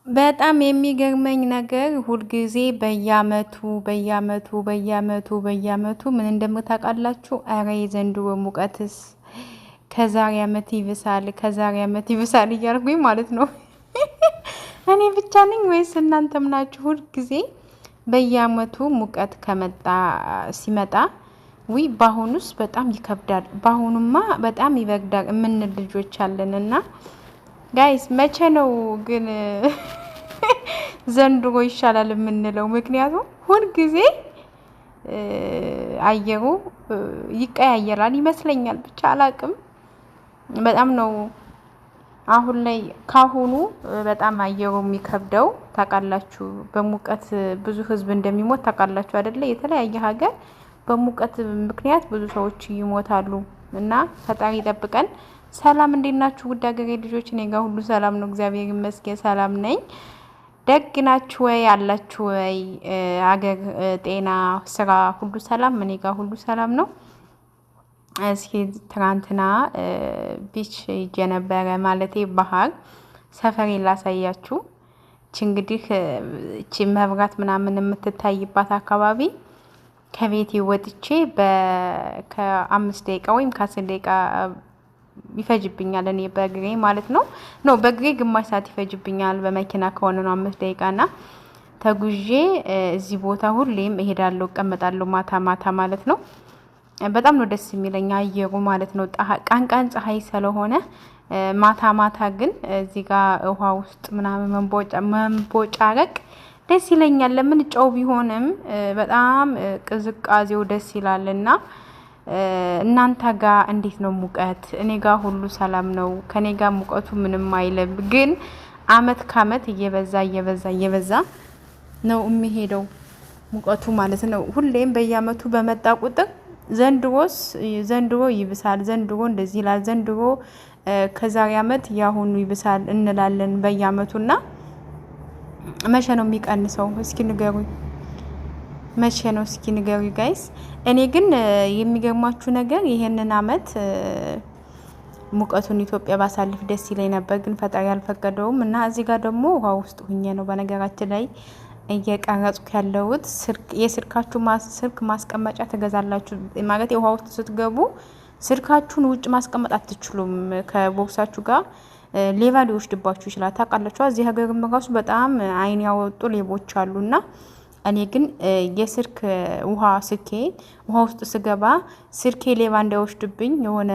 በጣም የሚገርመኝ ነገር ሁልጊዜ በየአመቱ ምን እንደምታውቃላችሁ? አረ የዘንድሮ ሙቀትስ ከዛሬ አመት ይብሳል እያልኩኝ ማለት ነው። እኔ ብቻ ነኝ ወይስ እናንተም ናችሁ? ሁልጊዜ በየአመቱ ሙቀት ሲመጣ በአሁኑስ በጣም ይከብዳል፣ በአሁኑማ በጣም ይበርዳል የምንል ልጆች አለንና ጋይስ መቼ ነው ግን ዘንድሮ ይሻላል የምንለው? ምክንያቱም ሁልጊዜ አየሩ ይቀያየራል ይመስለኛል። ብቻ አላቅም። በጣም ነው አሁን ላይ ካሁኑ በጣም አየሩ የሚከብደው ታውቃላችሁ። በሙቀት ብዙ ህዝብ እንደሚሞት ታውቃላችሁ አይደለ? የተለያየ ሀገር በሙቀት ምክንያት ብዙ ሰዎች ይሞታሉ እና ፈጣሪ ይጠብቀን። ሰላም እንዴት ናችሁ ውድ ሀገሬ ልጆች? እኔ ጋር ሁሉ ሰላም ነው፣ እግዚአብሔር ይመስገን ሰላም ነኝ። ደግ ናችሁ ወይ አላችሁ ወይ? አገር፣ ጤና፣ ስራ ሁሉ ሰላም? እኔ ጋር ሁሉ ሰላም ነው። እስኪ ትናንትና ቢች ሄጄ ነበረ፣ ማለቴ ባህር ሰፈሬ ላሳያችሁ። እንግዲህ እቺ መብራት ምናምን የምትታይባት አካባቢ ከቤቴ ወጥቼ ከ5 ደቂቃ ወይም ከ10 ደቂቃ ይፈጅብኛል። እኔ በእግሬ ማለት ነው በእግሬ ግማሽ ሰዓት ይፈጅብኛል። በመኪና ከሆነ ነው 5 ደቂቃና ተጉዤ እዚህ ቦታ ሁሌም እሄዳለሁ፣ እቀመጣለሁ ማታ ማታ ማለት ነው። በጣም ነው ደስ የሚለኝ አየሩ ማለት ነው። ቃንቃን ፀሐይ ስለሆነ ማታ ማታ ግን እዚህ ጋር ውሃ ውስጥ ምናምን መንቦጫረቅ ደስ ይለኛል። ለምን ጨው ቢሆንም በጣም ቅዝቃዜው ደስ ይላልና እናንተ ጋር እንዴት ነው ሙቀት? እኔ ጋር ሁሉ ሰላም ነው። ከኔ ጋር ሙቀቱ ምንም አይልም፣ ግን አመት ከአመት እየበዛ ነው የሚሄደው ሙቀቱ ማለት ነው። ሁሌም በየአመቱ በመጣ ቁጥር ዘንድሮ ይብሳል፣ ዘንድሮ እንደዚህ ይላል፣ ዘንድሮ ከዛሬ አመት ያሁኑ ይብሳል እንላለን በየአመቱና መቼ ነው የሚቀንሰው? እስኪ ንገሩኝ። መቼ ነው እስኪ ንገሩ ጋይስ። እኔ ግን የሚገርማችሁ ነገር ይሄንን አመት ሙቀቱን ኢትዮጵያ ባሳልፍ ደስ ይለኝ ነበር፣ ግን ፈጣሪ አልፈቀደውም እና እዚህ ጋር ደግሞ ውሃ ውስጥ ሁኜ ነው በነገራችን ላይ እየቀረጽኩ ያለሁት። የስልካችሁ ስልክ ማስቀመጫ ትገዛላችሁ ማለት የውሃ ውስጥ ስትገቡ ስልካችሁን ውጭ ማስቀመጥ አትችሉም። ከቦክሳችሁ ጋር ሌባ ሊወስድባችሁ ይችላል። ታውቃላችሁ እዚህ ሀገርም ራሱ በጣም አይን ያወጡ ሌቦች አሉና እኔ ግን የስልክ ውሃ ውስጥ ስገባ ስልኬ ሌባ እንዳይወስድብኝ የሆነ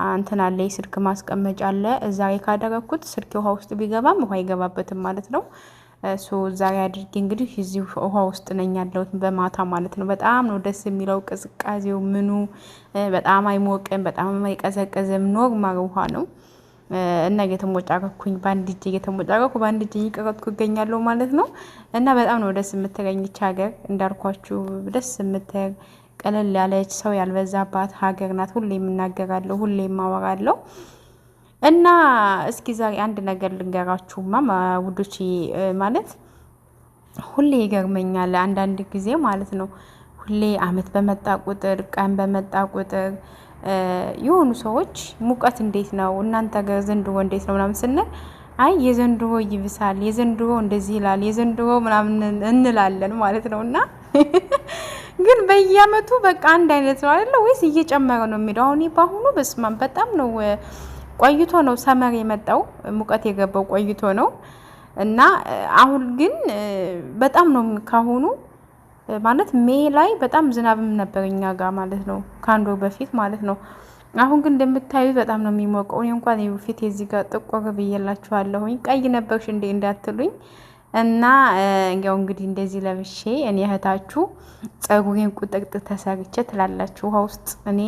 እንትን አለ፣ የስልክ ማስቀመጫ አለ። እዛ ላይ ካደረኩት ስልኬ ውሃ ውስጥ ቢገባም ውሃ አይገባበትም ማለት ነው። ዛሬ አድርጌ እንግዲህ እዚህ ውሃ ውስጥ ነኝ ያለሁት በማታ ማለት ነው። በጣም ነው ደስ የሚለው ቅዝቃዜው ምኑ በጣም አይሞቅም፣ በጣም አይቀዘቅዝም። ኖርማል ውሃ ነው እና እየተሞጫረኩኝ በአንድ እጄ እየቀረጥኩ እገኛለሁ ማለት ነው። እና በጣም ነው ደስ የምትለኝ ይች ሀገር እንዳልኳችሁ፣ ደስ የምትል ቀለል ያለች ሰው ያልበዛባት ሀገር ናት። ሁሌም እናገራለሁ፣ ሁሌም ማወራለሁ። እና እስኪ ዛሬ አንድ ነገር ልንገራችሁማ ውዶቼ፣ ማለት ሁሌ ይገርመኛል አንዳንድ ጊዜ ማለት ነው። ሁሌ አመት በመጣ ቁጥር ቀን በመጣ ቁጥር የሆኑ ሰዎች ሙቀት እንዴት ነው እናንተ ጋር ዘንድሮ እንዴት ነው ምናምን ስንል አይ የዘንድሮ ይብሳል፣ የዘንድሮ እንደዚህ ይላል፣ የዘንድሮ ምናምን እንላለን ማለት ነው። እና ግን በየአመቱ በቃ አንድ አይነት ነው አይደለ ወይስ እየጨመረ ነው የሚለው? አሁን በአሁኑ በስማም በጣም ነው ቆይቶ ነው ሰመር የመጣው፣ ሙቀት የገባው ቆይቶ ነው። እና አሁን ግን በጣም ነው ካሁኑ ማለት ሜይ ላይ በጣም ዝናብም ነበር እኛ ጋር ማለት ነው፣ ከአንድ ወር በፊት ማለት ነው። አሁን ግን እንደምታዩት በጣም ነው የሚሞቀው። እኔ እንኳን ፊት የዚህ ጋር ጥቁር ብዬላችኋለሁኝ፣ ቀይ ነበርሽ እንዴ እንዳትሉኝ። እና ያው እንግዲህ እንደዚህ ለብሼ እኔ እህታችሁ ጸጉሬን ቁጥርጥ ተሰርቼ ትላላችሁ ውሃ ውስጥ። እኔ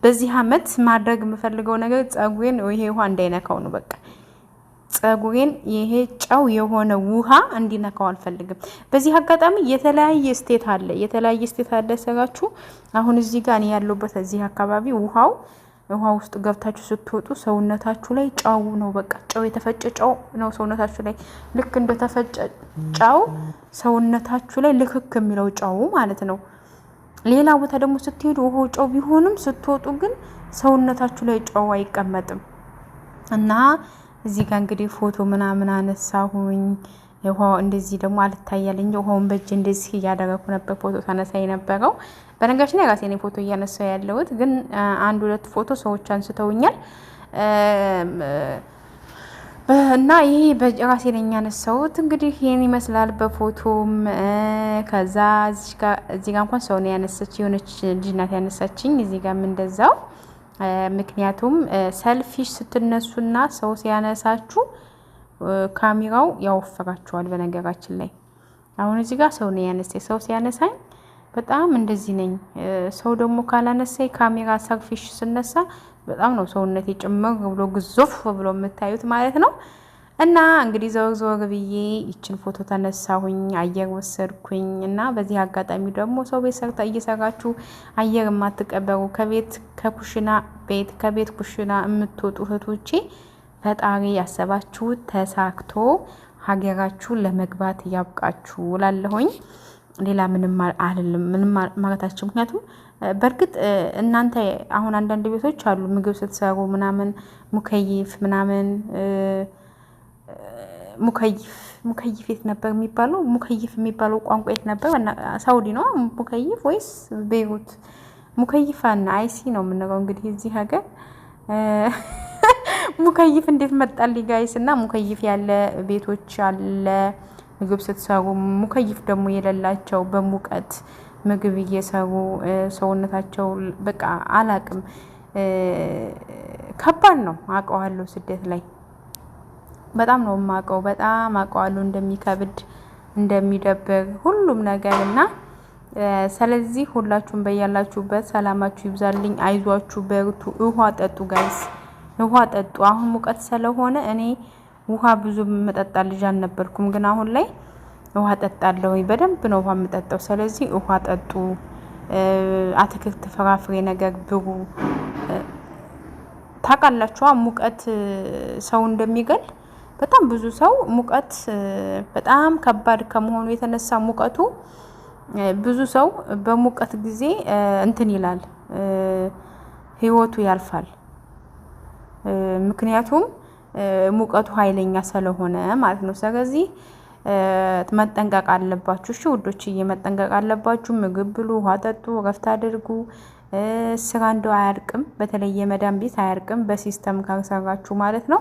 በዚህ አመት ማድረግ የምፈልገው ነገር ጸጉሬን ይሄ ውሃ እንዳይነካው ነው። በቃ ጸጉሬን ይሄ ጨው የሆነ ውሃ እንዲነካው አልፈልግም። በዚህ አጋጣሚ የተለያየ ስቴት አለ ሰራችሁ። አሁን እዚህ ጋር እኔ ያለሁበት እዚህ አካባቢ ውሃ ውስጥ ገብታችሁ ስትወጡ ሰውነታችሁ ላይ ጨው ነው፣ በቃ ጨው የተፈጨ ጨው ነው ሰውነታችሁ ላይ። ልክ እንደተፈጨ ጨው ሰውነታችሁ ላይ ልክክ የሚለው ጨው ማለት ነው። ሌላ ቦታ ደግሞ ስትሄዱ ውሃው ጨው ቢሆንም ስትወጡ ግን ሰውነታችሁ ላይ ጨው አይቀመጥም። እና እዚህ ጋር እንግዲህ ፎቶ ምናምን አነሳሁኝ። ውሃው እንደዚህ ደግሞ አልታያለኝ። ውሃውን በእጅ እንደዚህ እያደረኩ ነበር ፎቶ ተነሳ የነበረው። በነገራችን ላይ ራሴ ነኝ ፎቶ እያነሳው ያለሁት፣ ግን አንድ ሁለት ፎቶ ሰዎች አንስተውኛል። እና ይሄ በራሴ ነኝ ያነሳሁት። እንግዲህ ይሄን ይመስላል በፎቶም። ከዛ እዚህ ጋር እንኳን ሰው ነው ያነሳች፣ የሆነች ልጅ ናት ያነሳችኝ። እዚህ ጋርም እንደዛው። ምክንያቱም ሰልፊሽ ስትነሱና ሰው ሲያነሳችሁ ካሜራው ያወፈራችኋል። በነገራችን ላይ አሁን እዚህ ጋር ሰው ነው ያነሳኝ። ሰው ሲያነሳኝ በጣም እንደዚህ ነኝ። ሰው ደግሞ ካላነሳኝ ካሜራ ሰልፊሽ ስነሳ በጣም ነው ሰውነቴ ጭምር ብሎ ግዙፍ ብሎ የምታዩት ማለት ነው። እና እንግዲህ ዘወር ብዬ ይችን ፎቶ ተነሳሁኝ፣ አየር ወሰድኩኝ። እና በዚህ አጋጣሚ ደግሞ ሰው ቤት እየሰራችሁ አየር የማትቀበሩ ከቤት ኩሽና የምትወጡ እህቶቼ ፈጣሪ ያሰባችሁት ተሳክቶ ሀገራችሁን ለመግባት ያብቃችሁ ላለሁኝ። ሌላ ምንም አይደለም፣ ምንም ማለታችሁ። ምክንያቱም በእርግጥ እናንተ አሁን አንዳንድ ቤቶች አሉ ምግብ ስትሰሩ ምናምን ሙከይፍ ምናምን ሙከይፍ የት ነበር የሚባለው? ሙከይፍ የሚባለው ቋንቋ የት ነበር? ሳውዲ ነው ሙከይፍ ወይስ ቤይሩት? ሙከይፋና አይሲ ነው የምንለው እንግዲህ እዚህ ሀገር። ሙከይፍ እንዴት መጣልኝ ጋይስ? እና ሙከይፍ ያለ ቤቶች አለ ምግብ ስትሰሩ። ሙከይፍ ደግሞ የሌላቸው በሙቀት ምግብ እየሰሩ ሰውነታቸው በቃ አላቅም፣ ከባድ ነው። አውቀዋለሁ ስደት ላይ በጣም ነው የማውቀው። በጣም አውቀዋለሁ እንደሚከብድ እንደሚደብር ሁሉም ነገር። እና ስለዚህ ሁላችሁም በያላችሁበት ሰላማችሁ ይብዛልኝ። አይዟችሁ፣ በርቱ፣ ውሃ ጠጡ ጋይስ፣ ውሃ ጠጡ። አሁን ሙቀት ስለሆነ እኔ ውሃ ብዙ መጠጣ ልጅ አልነበርኩም፣ ግን አሁን ላይ ውሃ ጠጣለሁ። በደንብ ነው ውሃ የምጠጣው። ስለዚህ ውሃ ጠጡ፣ አትክልት ፍራፍሬ ነገር ብሩ። ታውቃላችሁ ሙቀት ሰው እንደሚገል። በጣም ብዙ ሰው ሙቀት በጣም ከባድ ከመሆኑ የተነሳ ሙቀቱ ብዙ ሰው በሙቀት ጊዜ እንትን ይላል፣ ህይወቱ ያልፋል። ምክንያቱም ሙቀቱ ኃይለኛ ስለሆነ ማለት ነው። ስለዚህ መጠንቀቅ አለባችሁ። እሺ ውዶችዬ መጠንቀቅ አለባችሁ። ምግብ ብሉ፣ ውሃ ጠጡ፣ እረፍት አድርጉ። ስራ እንደው አያርቅም፣ በተለይ የመዳን ቤት አያርቅም በሲስተም ካልሰራችሁ ማለት ነው።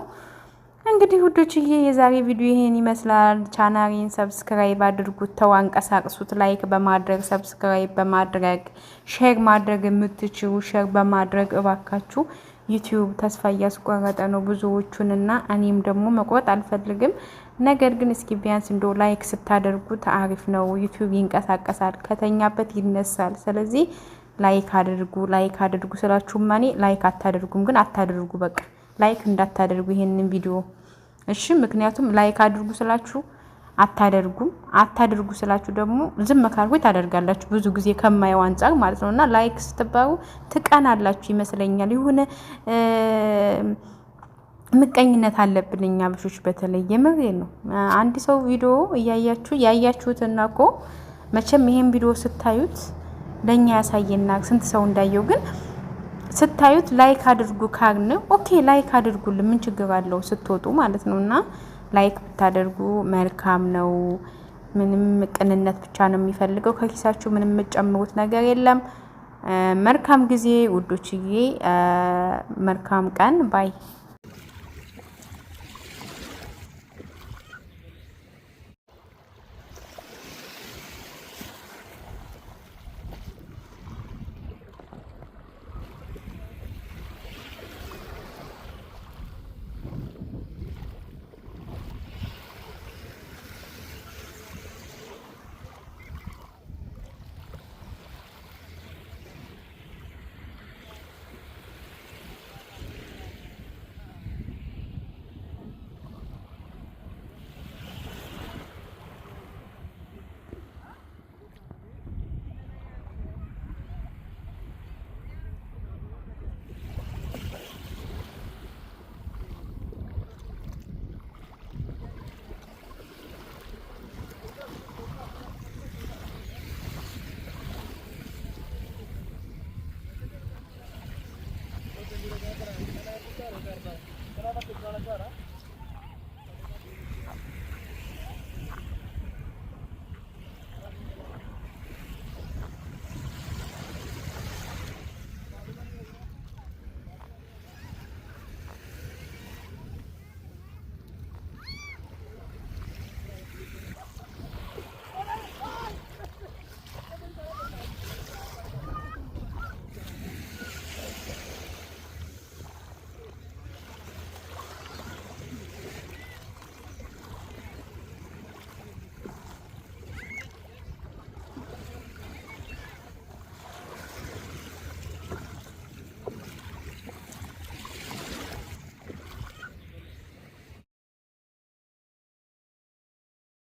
እንግዲህ ውዶችዬ የዛሬ ቪዲዮ ይሄን ይመስላል። ቻናሌን ሰብስክራይብ አድርጉት፣ ተው አንቀሳቅሱት። ላይክ በማድረግ ሰብስክራይብ በማድረግ ሼር ማድረግ የምትችሉ ሼር በማድረግ እባካችሁ። ዩቲዩብ ተስፋ እያስቆረጠ ነው ብዙዎቹንና እኔም ደግሞ መቁረጥ አልፈልግም። ነገር ግን እስኪ ቢያንስ እንደው ላይክ ስታደርጉት አሪፍ ነው። ዩቲዩብ ይንቀሳቀሳል፣ ከተኛበት ይነሳል። ስለዚህ ላይክ አድርጉ። ላይክ አድርጉ ስላችሁ ማኔ ላይክ አታደርጉም፣ ግን አታደርጉ። በቃ ላይክ እንዳታደርጉ ይሄንን ቪዲዮ እሺ። ምክንያቱም ላይክ አድርጉ ስላችሁ አታደርጉም፣ አታደርጉ ስላችሁ ደግሞ ዝም ካልኩ ታደርጋላችሁ። ብዙ ጊዜ ከማየው አንፃር ማለት ነውና ላይክ ስትባሩ ትቀናላችሁ ይመስለኛል። ይሁን ምቀኝነት አለብን እኛ ብሾች በተለይ የምሬ ነው። አንድ ሰው ቪዲዮ ያያችሁትና እኮ መቼም ይሄን ቪዲዮ ስታዩት ለኛ ያሳየና ስንት ሰው እንዳየው ግን ስታዩት ላይክ አድርጉ ካልን ኦኬ ላይክ አድርጉልን፣ ምን ችግር አለው ስትወጡ ማለት ነውና ላይክ ብታደርጉ መልካም ነው። ምንም ቅንነት ብቻ ነው የሚፈልገው፣ ከኪሳችሁ ምንም የምትጨምሩት ነገር የለም። መልካም ጊዜ ውዶችዬ፣ መልካም ቀን ባይ